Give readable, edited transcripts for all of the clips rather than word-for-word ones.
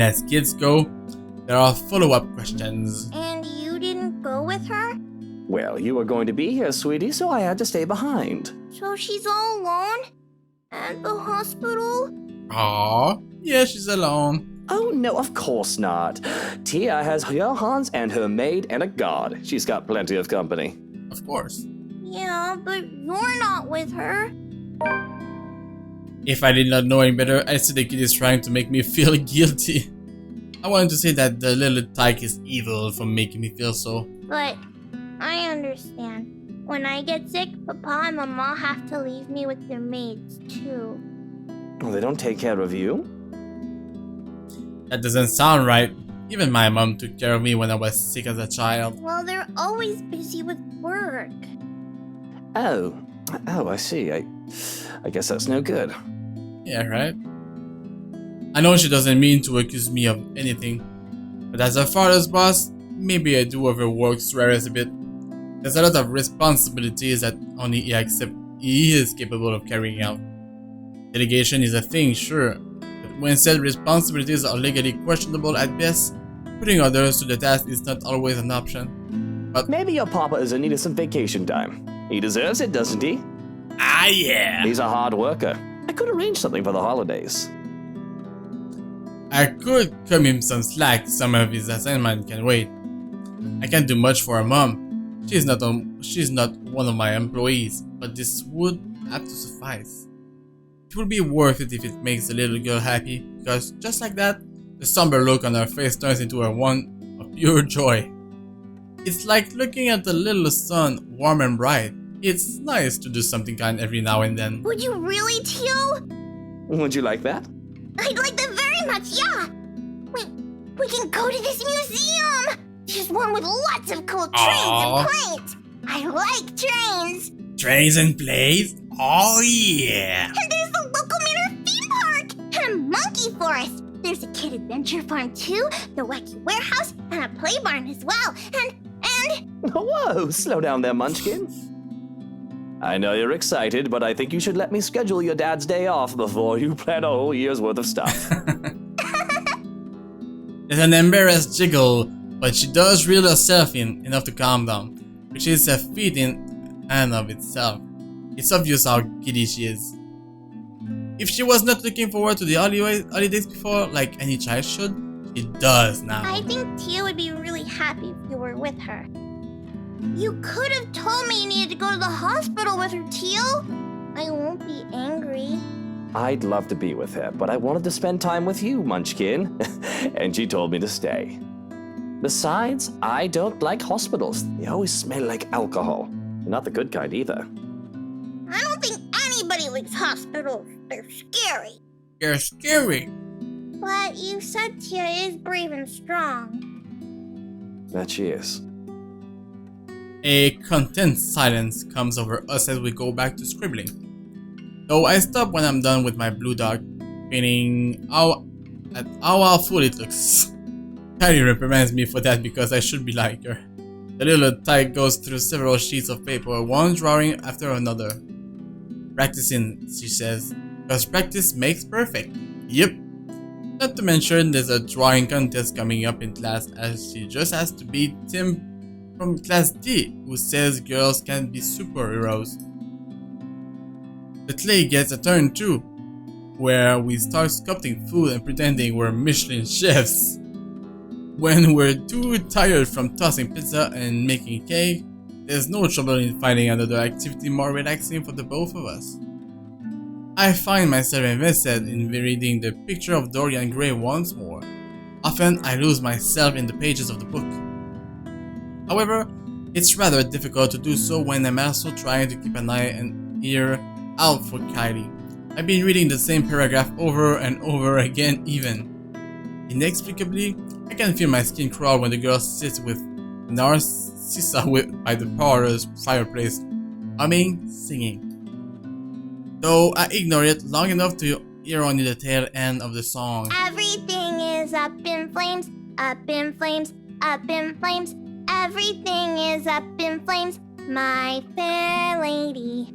As kids go, there are follow-up questions. And you didn't go with her? Well, you were going to be here, sweetie, so I had to stay behind. So she's all alone? At the hospital? Aww, yeah, she's alone. Oh, no, of course not. Tia has her Hans and her maid and a guard. She's got plenty of company. Of course. Yeah, but you're not with her. If I did not know any better, I'd say the kid is trying to make me feel guilty. I wanted to say that the little tyke is evil for making me feel so. But I understand. When I get sick, Papa and Mama have to leave me with their maids, too. Well, they don't take care of you? That doesn't sound right. Even my mom took care of me when I was sick as a child. Well, they're always busy with work. Oh, I see. I guess that's no good. Yeah, right? I know she doesn't mean to accuse me of anything, but as a father's boss, maybe I do overwork Suarez a bit. There's a lot of responsibilities that only he is capable of carrying out. Delegation is a thing, sure, but when said responsibilities are legally questionable at best, putting others to the task is not always an option. But maybe your papa is in need of some vacation time. He deserves it, doesn't he? Ah, yeah! He's a hard worker. I could arrange something for the holidays. I could cut him some slack. Some of his assignment can wait. I can't do much for her mom. She's not one of my employees, but this would have to suffice. It would be worth it if it makes the little girl happy, because just like that, the somber look on her face turns into a one of pure joy. It's like looking at the little sun, warm and bright. It's nice to do something kind every now and then. Would you really, Teal? Would you like that? I'd like that very much, yeah! We can go to this museum! There's one with lots of cool trains and planes! I like trains! Trains and planes? Oh yeah! And there's the local Manor theme park! And a monkey forest! There's a kid adventure farm too, the wacky warehouse, and a play barn as well, and... Whoa, slow down there, Munchkin. I know you're excited, but I think you should let me schedule your dad's day off before you plan a whole year's worth of stuff. There's an embarrassed jiggle, but she does reel herself in enough to calm down, which is a feat in and of itself. It's obvious how giddy she is. If she was not looking forward to the holidays before, like any child should, she does now. I think Tia would be really happy if you were with her. You could have told me you needed to go to the hospital with her, Teal. I won't be angry. I'd love to be with her, but I wanted to spend time with you, Munchkin. And she told me to stay. Besides, I don't like hospitals. They always smell like alcohol. Not the good kind either. I don't think anybody likes hospitals. They're scary. You're scary. But you said Tia is brave and strong. That she is. A content silence comes over us as we go back to scribbling. Though I stop when I'm done with my blue dog, painting how awful it looks. Harry reprimands me for that because I should be like her. The little tyke goes through several sheets of paper, one drawing after another. Practicing, she says, because practice makes perfect. Yep. Not to mention there's a drawing contest coming up in class as she just has to beat Tim from class D, who says girls can't be superheroes. The clay gets a turn too, where we start sculpting food and pretending we're Michelin chefs. When we're too tired from tossing pizza and making cake, there's no trouble in finding another activity more relaxing for the both of us. I find myself invested in reading the picture of Dorian Gray once more. Often I lose myself in the pages of the book. However, it's rather difficult to do so when I'm also trying to keep an eye and ear out for Kylie. I've been reading the same paragraph over and over again even. Inexplicably, I can feel my skin crawl when the girl sits with Narcissa by the parlor's fireplace, humming, singing. Though I ignore it long enough to hear only the tail end of the song. Everything is up in flames, up in flames, up in flames. Everything is up in flames, my fair lady.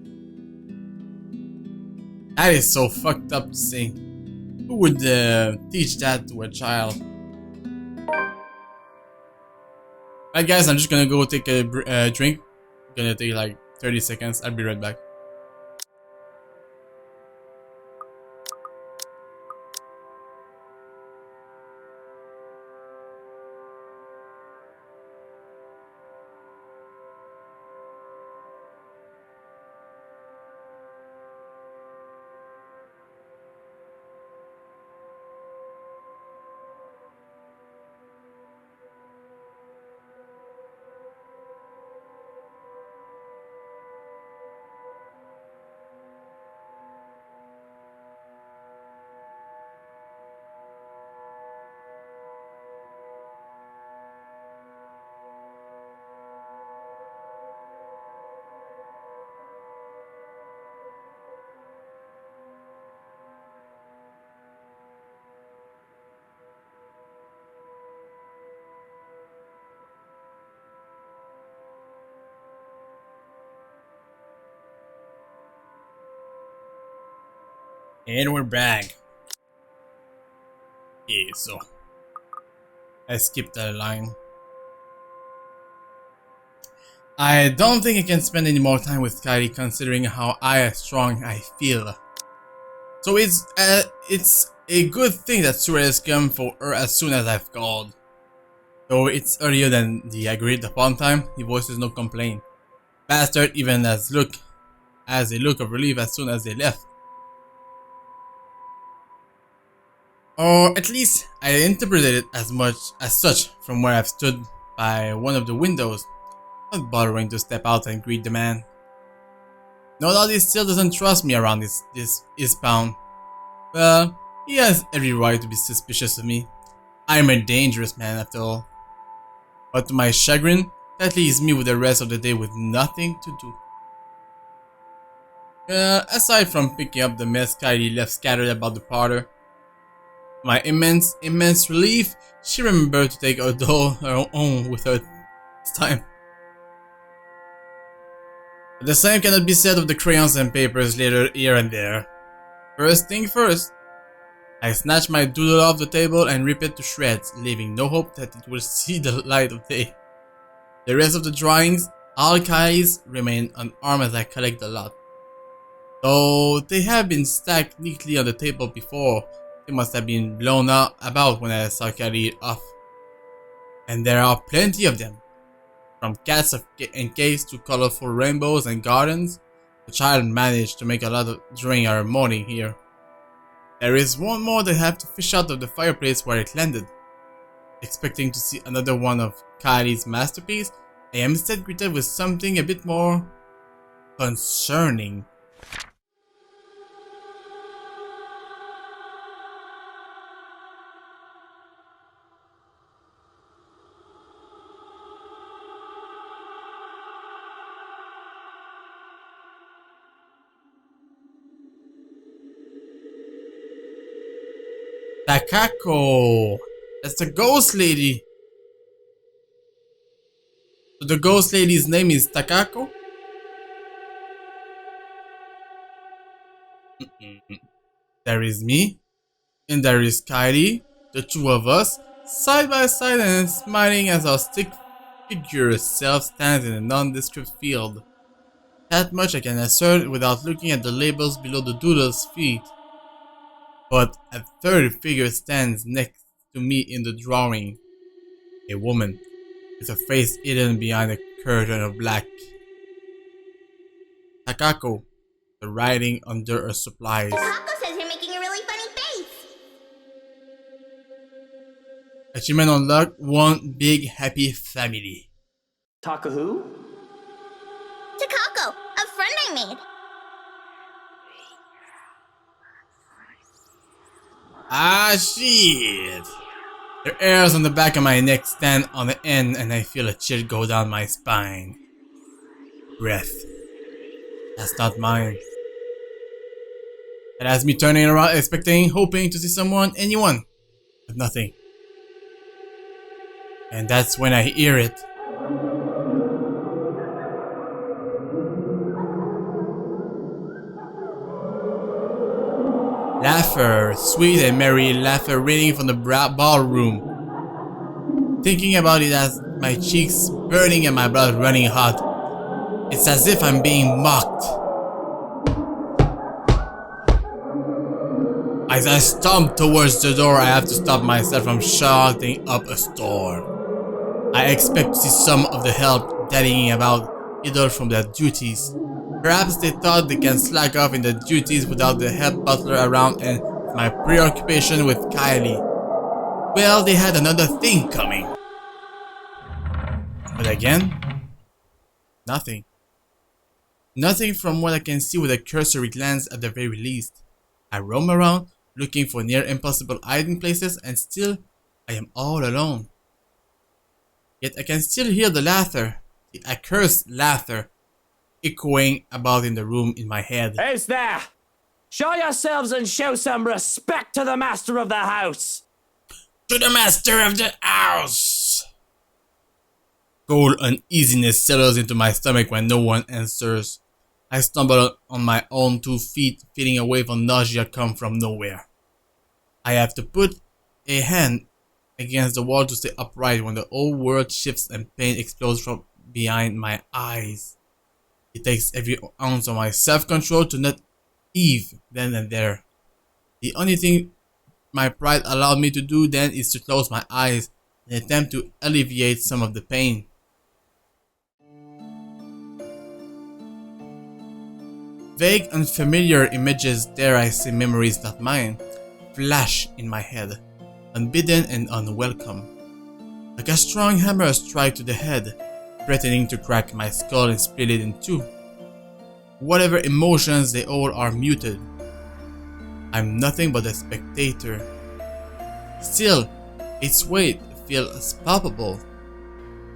That is so fucked up to sing. Who would teach that to a child? Alright guys, I'm just gonna go take a drink. Gonna take like 30 seconds. I'll be right back. And we're back. Okay, so I skipped that line. I don't think I can spend any more time with Kylie considering how strong I feel. So it's a good thing that Sura has come for her as soon as I've called. Though it's earlier than the agreed upon time, he voices no complaint. Bastard even as a look of relief as soon as they left. Or at least I interpreted it as such from where I've stood by one of the windows, not bothering to step out and greet the man. No doubt he still doesn't trust me around this eastbound. Well, he has every right to be suspicious of me. I'm a dangerous man after all. But to my chagrin, that leaves me with the rest of the day with nothing to do. Aside from picking up the mess Kylie left scattered about the parlor, my immense relief, she remembered to take her doll her own with her this time. But the same cannot be said of the crayons and papers later here and there. First thing first, I snatch my doodle off the table and rip it to shreds, leaving no hope that it will see the light of day. The rest of the drawings, all Kylie's, remain unarmed as I collect the lot. Though they have been stacked neatly on the table before, they must have been blown about when I saw Kylie off. And there are plenty of them. From cats encased to colorful rainbows and gardens, the child managed to make a lot during our morning here. There is one more that I have to fish out of the fireplace where it landed. Expecting to see another one of Kylie's masterpiece, I am instead greeted with something a bit more concerning. Takako! That's the ghost lady! So the ghost lady's name is Takako? There is me, and there is Kylie, the two of us, side by side and smiling as our stick figure self stands in a nondescript field. That much I can assert without looking at the labels below the doodle's feet. But a third figure stands next to me in the drawing. A woman, with her face hidden behind a curtain of black. Takako, the writing under her supplies. Takako says you're making a really funny face. Achievement unlocked, one big happy family. Taka who? Takako, a friend I made. Ah, shit! The hairs on the back of my neck stand on the end and I feel a chill go down my spine. Breath. That's not mine. It has me turning around, expecting, hoping to see anyone, but nothing. And that's when I hear it. laughter, sweet and merry laughter raining from the ballroom. Thinking about it has my cheeks burning and my blood running hot. It's as if I'm being mocked. As I stomp towards the door, I have to stop myself from shouting up a storm. I expect to see some of the help daddying about idle from their duties. Perhaps they thought they can slack off in their duties without the head butler around and my preoccupation with Kylie. Well, they had another thing coming. But again, nothing. Nothing from what I can see with a cursory glance at the very least. I roam around, looking for near impossible hiding places, and still, I am all alone. Yet I can still hear the laughter, the accursed laughter, echoing about in the room in my head. Who's there? Show yourselves and show some respect to the master of the house! To the master of the house! Cold uneasiness settles into my stomach when no one answers. I stumble on my own 2 feet, feeling a wave of nausea come from nowhere. I have to put a hand against the wall to stay upright when the whole world shifts and pain explodes from behind my eyes. It takes every ounce of my self-control to not heave then and there. The only thing my pride allowed me to do then is to close my eyes and attempt to alleviate some of the pain. Vague, unfamiliar images, dare I say memories not mine, flash in my head, unbidden and unwelcome. Like a strong hammer strike to the head, threatening to crack my skull and split it in two. Whatever emotions they all are muted. I'm nothing but a spectator. Still, its weight feels palpable,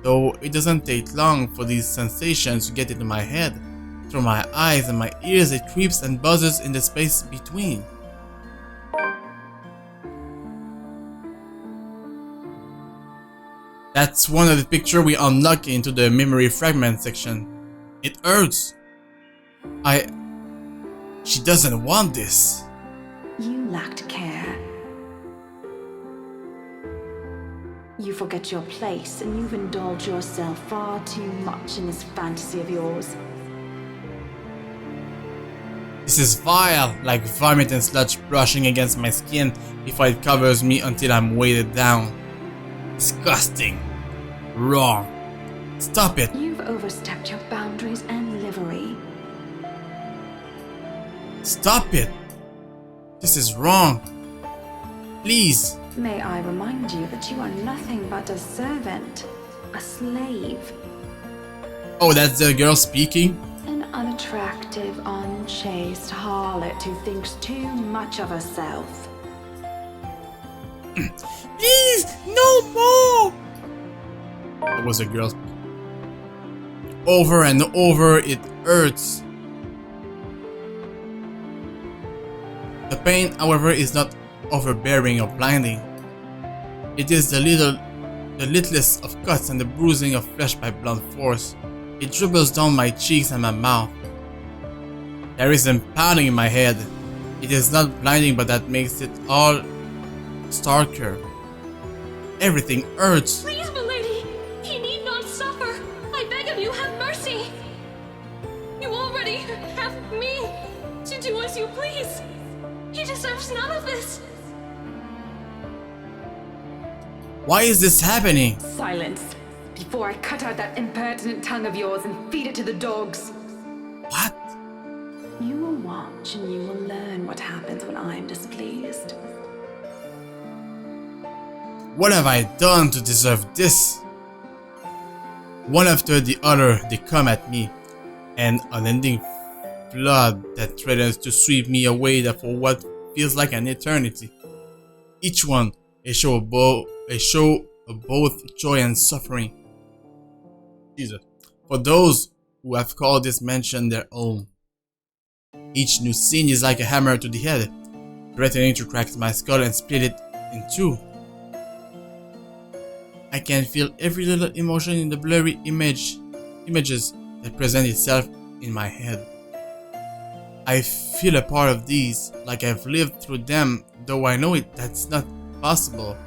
though it doesn't take long for these sensations to get into my head. Through my eyes and my ears it creeps and buzzes in the space between. That's one of the pictures we unlock into the memory fragment section. It hurts. She doesn't want this. You lacked care. You forget your place and you've indulged yourself far too much in this fantasy of yours. This is vile, like vomit and sludge brushing against my skin before it covers me until I'm weighted down. Disgusting. Wrong. Stop it. You've overstepped your boundaries and livery. Stop it. This is wrong. Please. May I remind you that you are nothing but a servant, a slave. Oh, that's the girl speaking? An unattractive, unchaste harlot who thinks too much of herself. Please, no more! That was a girl speaking. Over and over, it hurts. The pain, however, is not overbearing or blinding. It is the littlest of cuts and the bruising of flesh by blunt force. It dribbles down my cheeks and my mouth. There is a pounding in my head. It is not blinding, but that makes it all starker. Everything hurts. Please, milady, he need not suffer. I beg of you, have mercy. You already have me to do as you please. He deserves none of this. Why is this happening? Silence, before I cut out that impertinent tongue of yours and feed it to the dogs. What? You will watch and you will learn what happens when I'm displeased. What have I done to deserve this? One after the other, they come at me, an unending flood that threatens to sweep me away for what feels like an eternity. Each one a show of both joy and suffering. Jesus. For those who have called this mansion their own. Each new scene is like a hammer to the head, threatening to crack my skull and split it in two. I can feel every little emotion in the blurry images that present itself in my head. I feel a part of these, like I've lived through them, though I know that's not possible.